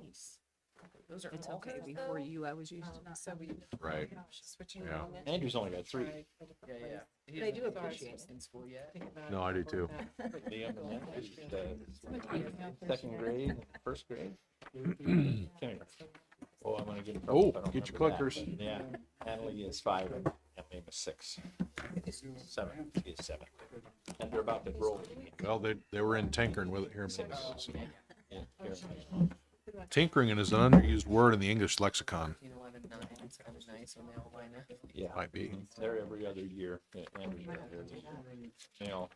nice. Those are It's all okay. cars, Before though. you, I was used to. So we Right. switching Yeah. around. Andrew's only got 3. Yeah. But I do appreciate it. In school yet. No, I do too. Liam and then second grade, first grade. Come here. Oh, I'm gonna get. Oh, I don't get your remember that, clickers. but Yeah, Natalie is 5 and Emily is 6. 7. She is 7. And they're about to roll. Well, they were in tinkering with it here. So. Yeah, here. Tinkering is an underused word in the English lexicon. 11, 9. It's kind of nice when they all line up. Yeah, Might be. they're every other year. Yeah, Andrew's birthday. You know,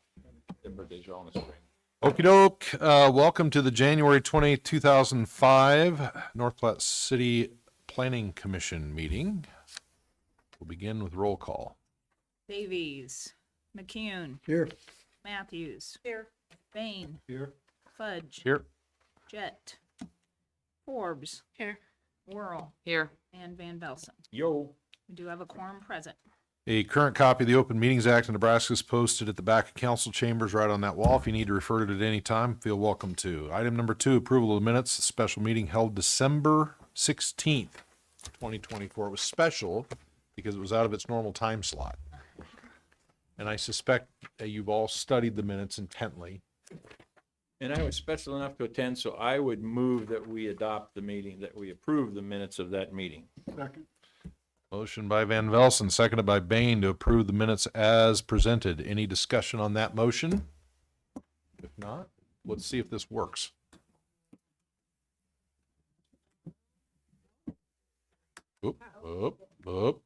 their birthdays are all in the spring. Okie doke. Welcome to the January 20, 2005 North Platte City Planning Commission meeting. We'll begin with roll call. Davies, McCune, Here. Matthews, Here. Bain, Here. Fudge, Here. Jett, Forbes, Here. Whirl, Here. and Van Velsen. Yo. We do have a quorum present. A current copy of the Open Meetings Act of Nebraska is posted at the back of council chambers right on that wall. If you need to refer to it at any time, feel welcome to. Item number 2, approval of the minutes. The special meeting held December 16th, 2024. It was special because it was out of its normal time slot. And I suspect that you've all studied the minutes intently. And I was special enough to attend, so I would move that we adopt the meeting, that we approve the minutes of that meeting. Second. Motion by Van Velsen, seconded by Bain to approve the minutes as presented. Any discussion on that motion? If not, let's see if this works. Oop, oop, oop,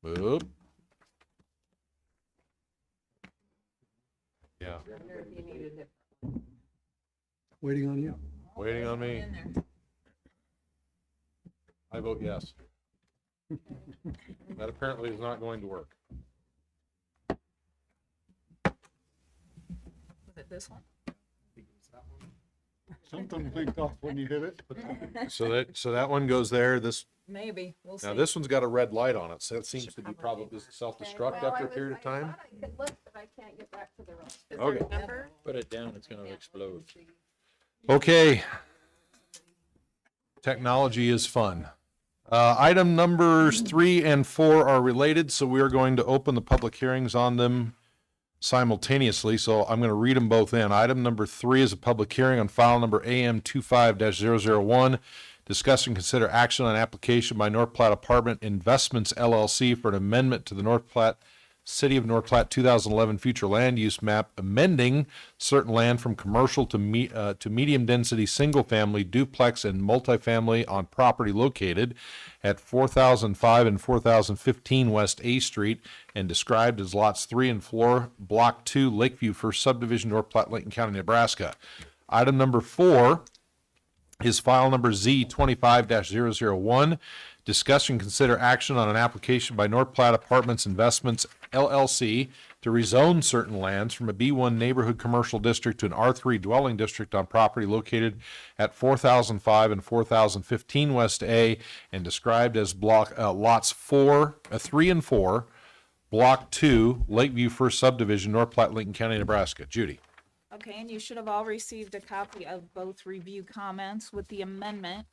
oop. Yeah, Waiting on you. waiting on me. I vote yes. That apparently is not going to work. Was it this one? Something blinked off when you hit it. So that one goes there. Maybe. We'll see. Now this one's got a red light on it, so that seems to be probably self-destruct after a period of time. Okay. Put it down, it's gonna explode. Okay. Technology is fun. Item numbers 3 and 4 are related, so we are going to open the public hearings on them simultaneously. So I'm going to read them both in. Item number 3 is a public hearing on file number AM 25-001. Discuss and consider action on application by North Platte Apartment Investments LLC for an amendment to the North Platte City of North Platte 2011 future land use map, amending certain land from commercial to medium density single family duplex and multifamily on property located at 4005 and 4015 West A Street and described as lots 3 and 4, Block 2, Lakeview First Subdivision, North Platte, Lincoln County, Nebraska. Item number 4 is file number Z25-001. Discuss and consider action on an application by North Platte Apartments Investments LLC to rezone certain lands from a B1 neighborhood commercial district to an R3 dwelling district on property located at 4005 and 4015 West A and described as lots 3 and 4, Block 2, Lakeview First Subdivision, North Platte, Lincoln County, Nebraska. Judy. Okay, and you should have all received a copy of both review comments with the amendment.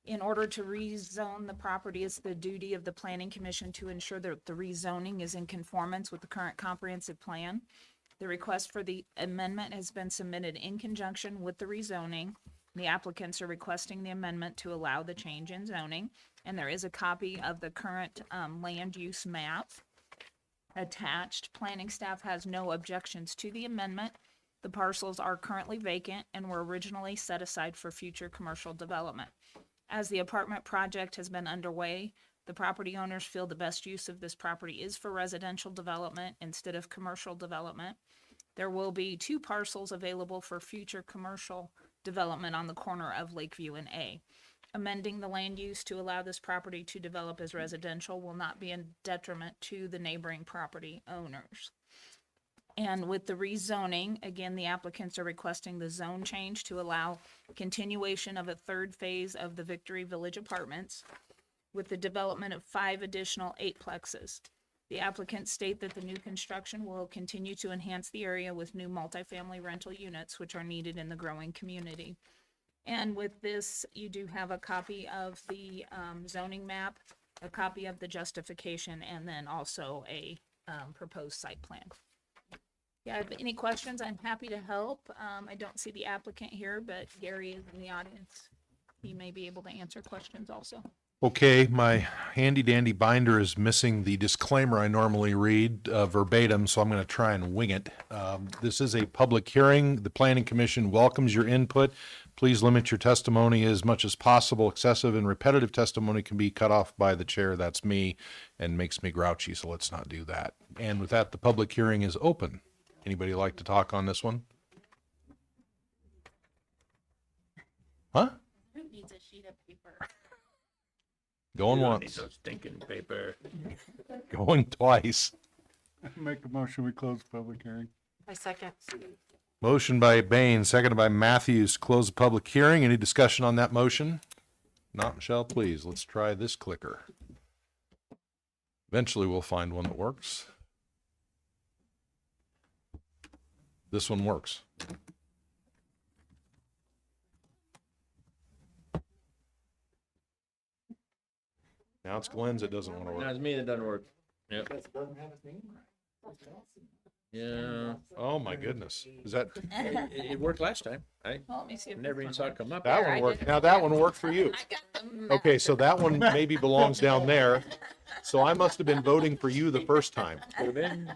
In order to rezone the property, it's the duty of the Planning Commission to ensure that the rezoning is in conformance with the current comprehensive plan. The request for the amendment has been submitted in conjunction with the rezoning. The applicants are requesting the amendment to allow the change in zoning, and there is a copy of the current land use map attached. Planning staff has no objections to the amendment. The parcels are currently vacant and were originally set aside for future commercial development. As the apartment project has been underway, the property owners feel the best use of this property is for residential development instead of commercial development. There will be 2 parcels available for future commercial development on the corner of Lakeview and A. Amending the land use to allow this property to develop as residential will not be a detriment to the neighboring property owners. And with the rezoning, again, the applicants are requesting the zone change to allow continuation of a 3rd phase of the Victory Village Apartments with the development of 5 additional 8-plexes. The applicants state that the new construction will continue to enhance the area with new multifamily rental units, which are needed in the growing community. And with this, you do have a copy of the zoning map, a copy of the justification, and then also a proposed site plan. Yeah, if any questions, I'm happy to help. I don't see the applicant here, but Gary is in the audience. He may be able to answer questions also. Okay, my handy dandy binder is missing the disclaimer I normally read verbatim, so I'm going to try and wing it. This is a public hearing. The Planning Commission welcomes your input. Please limit your testimony as much as possible. Excessive and repetitive testimony can be cut off by the chair, that's me, and makes me grouchy, so let's not do that. And with that, the public hearing is open. Anybody like to talk on this one? Huh? Who needs a sheet of paper? Going You don't need once, no stinking paper. going twice. Make a motion, we close the public hearing. I second. Motion by Bain, seconded by Matthews, to close the public hearing. Any discussion on that motion? Not Michelle, please. Let's try this clicker. Eventually we'll find one that works. This one works. Now it's Glenn's, it doesn't want to No, work. it's me that doesn't work. Yep. Yeah, Oh my goodness. Is that, it worked last time. I Well, let me see if never even saw it come up. that one worked? Now that one worked for you. Okay, so that one maybe belongs down there. So I must have been voting for you the first time. Could have been.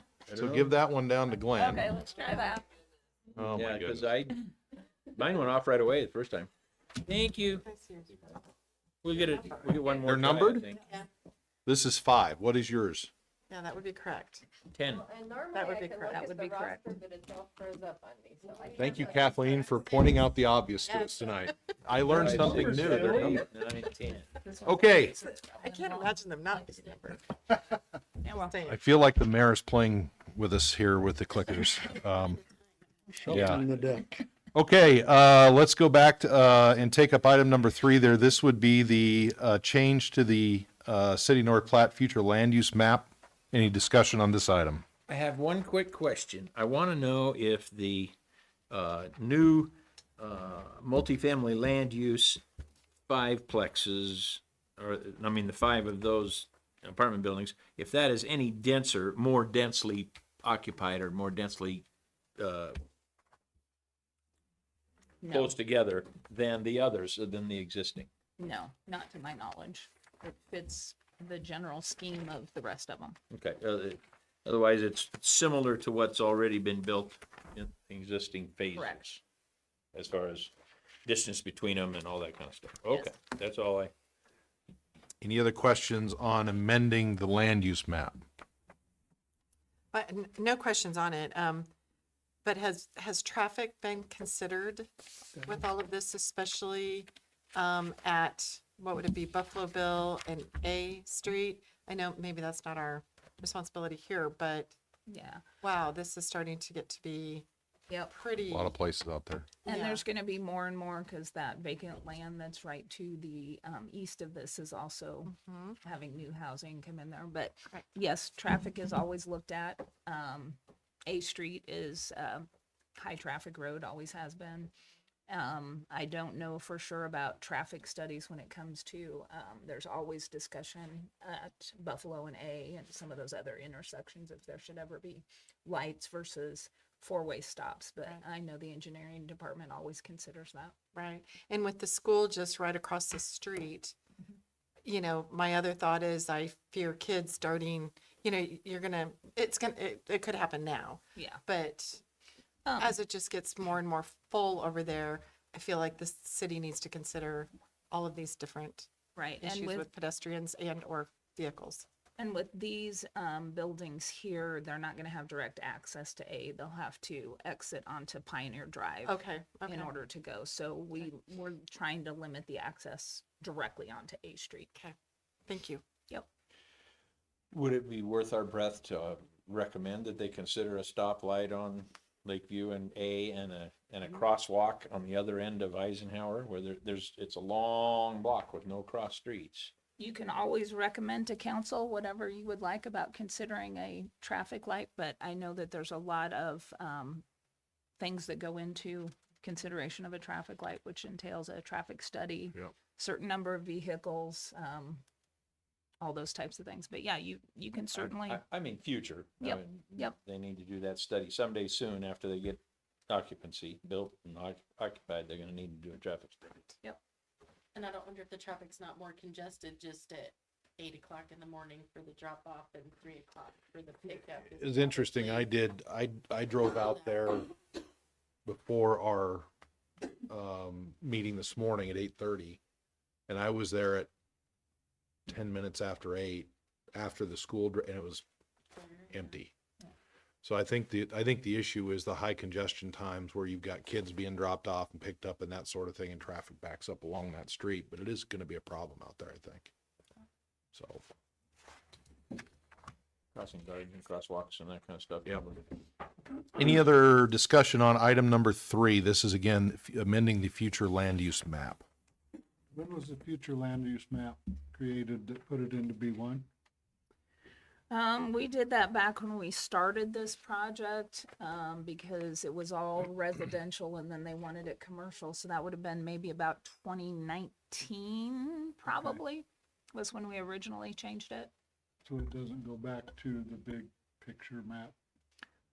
I So don't give know. that one down to Glenn. Okay, let's try that. Oh my Yeah, because goodness. mine went off right away the first time. Thank you. We'll get one more. They're try, I numbered? think. This is 5. What is yours? Yeah, that would be correct. 10. That would be correct. That would be correct. Thank you, Kathleen, for pointing out the obvious to us tonight. I learned Five, something six, new. seven, 8, 9, 10. Okay, I can't imagine them not being numbered. Yeah, well, I feel like the mayor's playing with us here with the clickers. Shuffling the deck. Okay, let's go back to, and take up item number 3 there. This would be the change to the City of North Platte future land use map. Any discussion on this item? I have one quick question. I want to know if the new multifamily land use 5 plexes, or I mean the 5 of those apartment buildings, if that is any denser, more densely occupied or more densely no, close together than the others, than the existing. no, not to my knowledge. It fits the general scheme of the rest of them. Okay, otherwise it's similar to what's already been built in existing phases. Correct. As far as distance between them and all that kind of stuff. Okay, that's all I, Any other questions on amending the land use map? But no questions on it. But has traffic been considered with all of this, especially at, what would it be, Buffalo Bill and A Street? I know maybe that's not our responsibility here, but Yeah. wow, this is starting to get to be Yep. pretty. A lot of places out there. And Yeah. there's gonna be more and more, cause that vacant land that's right to the, east of this is also having new housing come in there, but Right. yes, traffic is always looked at. A Street is, high traffic road, always has been. I don't know for sure about traffic studies when it comes to, there's always discussion at Buffalo and A and some of those other intersections if there should ever be lights versus four-way stops, but Right. I know the engineering department always considers that. Right. And with the school just right across the street, you know, my other thought is I fear kids starting, you know, it could happen now, Yeah. but Um, as it just gets more and more full over there, I feel like the city needs to consider all of these different Right, and issues with, with pedestrians and or vehicles. and with these, buildings here, they're not gonna have direct access to A, they'll have to exit onto Pioneer Drive. Okay, okay. In order to go, so we're trying to limit the access directly onto A Street. Okay, thank you. Yep. would it be worth our breath to recommend that they consider a stoplight on Lakeview and A and a crosswalk on the other end of Eisenhower where it's a long block with no cross streets? You can always recommend to council whatever you would like about considering a traffic light, but I know that there's a lot of, things that go into consideration of a traffic light, which entails a traffic study, Yep. certain number of vehicles, all those types of things. But yeah, you can certainly, I mean, future. I Yep, mean, yep. They need to do that study someday soon after they get occupancy built and occupied. They're gonna need to do a traffic study. And I don't wonder if the traffic's not more congested just at 8 o'clock in the morning for the drop off and 3 o'clock for the pickup. It was interesting. I drove out there before our meeting this morning at 8:30, and I was there at 10 minutes after 8, after the school, and it was empty. So I think the issue is the high congestion times where you've got kids being dropped off and picked up and that sort of thing, and traffic backs up along that street. But it is going to be a problem out there, I think. So. Crossing guards and crosswalks and that kind of stuff. Yep. Any other discussion on item number 3? This is again amending the future land use map. When was the future land use map created that put it into B1? we did that back when we started this project, because it was all residential and then they wanted it commercial. So that would have been maybe about 2019, probably, was when we originally changed it. So it doesn't go back to the big picture map?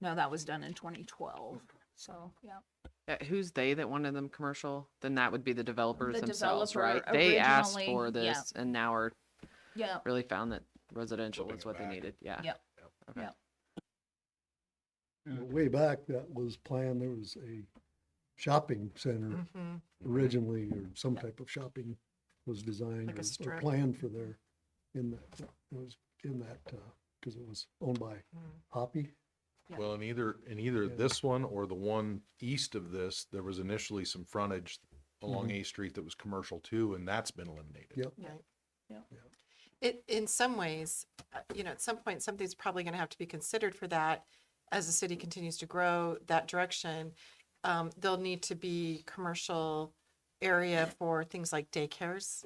No, that was done in 2012. So, yeah. Who's they that wanted them commercial? Then that would be the developers The themselves, developer right? They asked originally- for this and now are Yeah. really found that residential Flipping is it what they back. needed. Yeah. Yep. Okay. Yep. And Way back, that was planned, there was a shopping center originally, or some type of shopping was designed Like a or strip. planned for there. In that, it was in that, because it was owned by Hoppy. Yeah. Well, in either Yeah. this one or the one east of this, there was initially some frontage along A Street that was commercial too, and that's been eliminated. Yep. Right. Yeah. It, in some ways, at some point, something's probably gonna have to be considered for that. As the city continues to grow that direction, there'll need to be commercial area for things like daycares.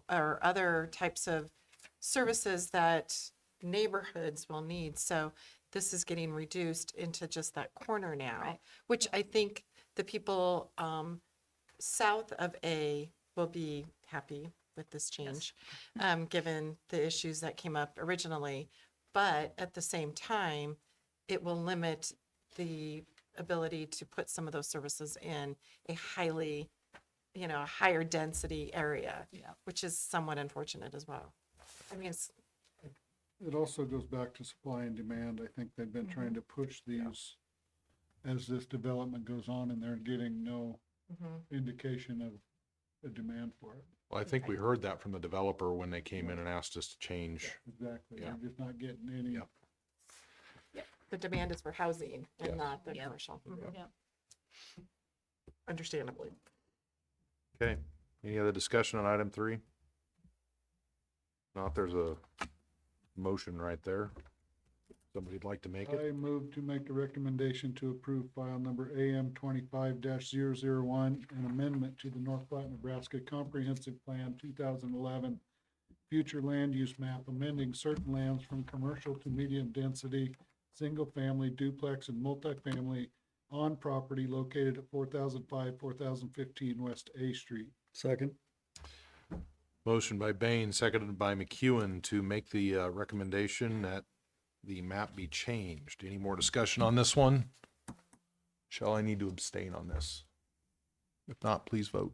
Or other types of services that neighborhoods will need. So this is getting reduced into just that corner now, Right. which I think the people south of A will be happy with this change, given the issues that came up originally. But at the same time, it will limit the ability to put some of those services in a highly, a higher density area, Yeah. which is somewhat unfortunate as well. I mean, it also goes back to supply and demand. I think they've been trying to push these as this development goes on, and they're getting no indication of a demand for it. Well, I think we heard that from the developer when they came in and asked us to change. Exactly. Yeah. They're just not getting any. Yep. the demand is for housing and Yes. not the Yep. commercial. Yep. Understandably. Okay, any other discussion on item 3? Not, there's a motion right there. Somebody'd like to make it? I move to make a recommendation to approve file number AM 25-001, an amendment to the North Platte, Nebraska Comprehensive Plan 2011 future land use map, amending certain lands from commercial to medium density, single-family, duplex, and multifamily on property located at 4005, 4015 West A Street. Second, Motion by Bain, seconded by McEwen to make the recommendation that the map be changed. Any more discussion on this one? Shall I need to abstain on this? If not, please vote.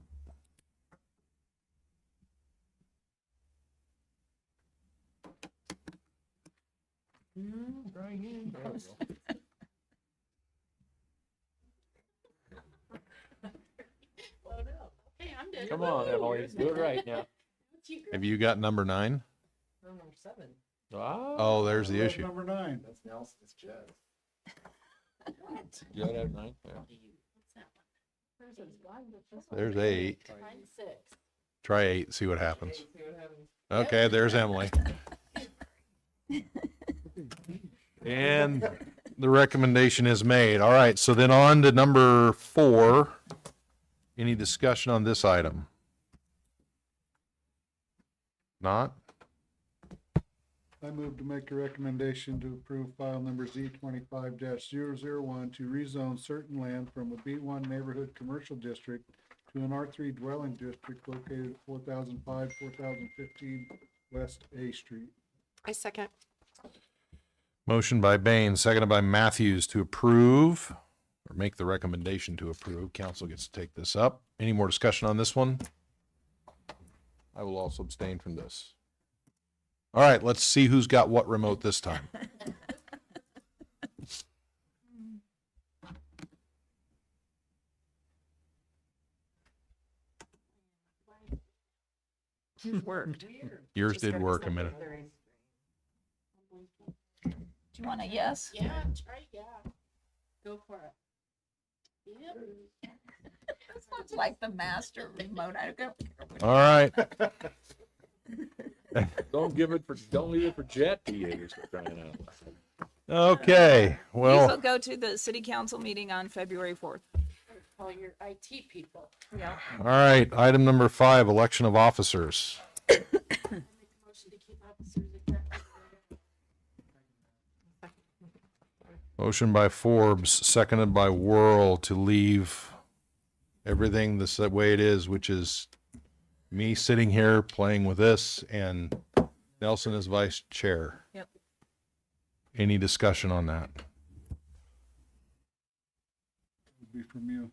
Hey, I'm dead. Come on, Emily, do it right now. Have you got number 9? Number 7. Ah, Oh, there's the issue. Number 9. That's Nelson's Jez. you got that nine? Yeah. There's 8. Mine's 6. Try 8, see what happens. See what happens. Okay, there's Emily. And the recommendation is made. All right, so then on to number 4. Any discussion on this item? Not? I move to make a recommendation to approve file number Z 25-001 to rezone certain land from a B1 neighborhood commercial district to an R3 dwelling district located at 4005, 4015 West A Street. I second. Motion by Bain, seconded by Matthews to approve or make the recommendation to approve. Council gets to take this up. Any more discussion on this one? I will also abstain from this. All right, let's see who's got what remote this time. Worked. Yours did work a minute. Do you want a yes? Yeah, try, yeah. Go for it. Yep. This looks like the master remote. I don't care. All right. Don't leave it for Jet to use, for crying out loud. Okay, These will well, go to the city council meeting on February 4th. Call your IT people. Yeah. all right, item number 5, election of officers. Make a motion to keep officers exactly. Motion by Forbes, seconded by Whirl to leave everything the way it is, which is me sitting here playing with this and Nelson as vice chair. Yep. Any discussion on that? Would be from you.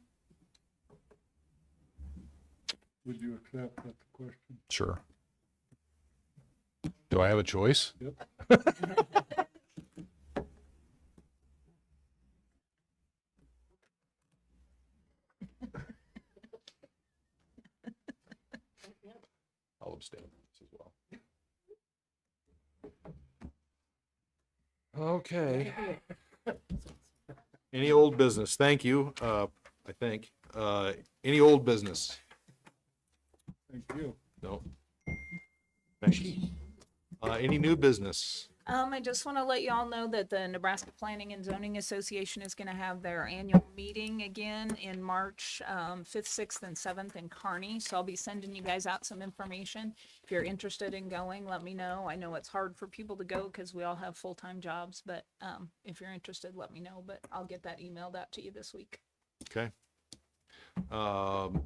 Would you accept? That's the question. Sure. Do I have a choice? Yep. I'll abstain as well. Okay. Any old business? Thank you, I think. Any old business? Thank you. No. Thank you. Any new business? I just want to let you all know that the Nebraska Planning and Zoning Association is going to have their annual meeting again in March, 5th, 6th, and 7th in Kearney. So I'll be sending you guys out some information. If you're interested in going, let me know. I know it's hard for people to go because we all have full-time jobs, but if you're interested, let me know. But I'll get that emailed out to you this week. Okay.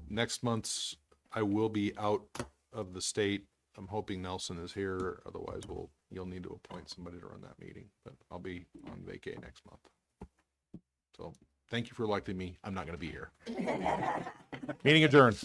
Next month's, I will be out of the state. I'm hoping Nelson is here. Otherwise, you'll need to appoint somebody to run that meeting, but I'll be on vacay next month. So thank you for electing me. I'm not going to be here. Meeting adjourned.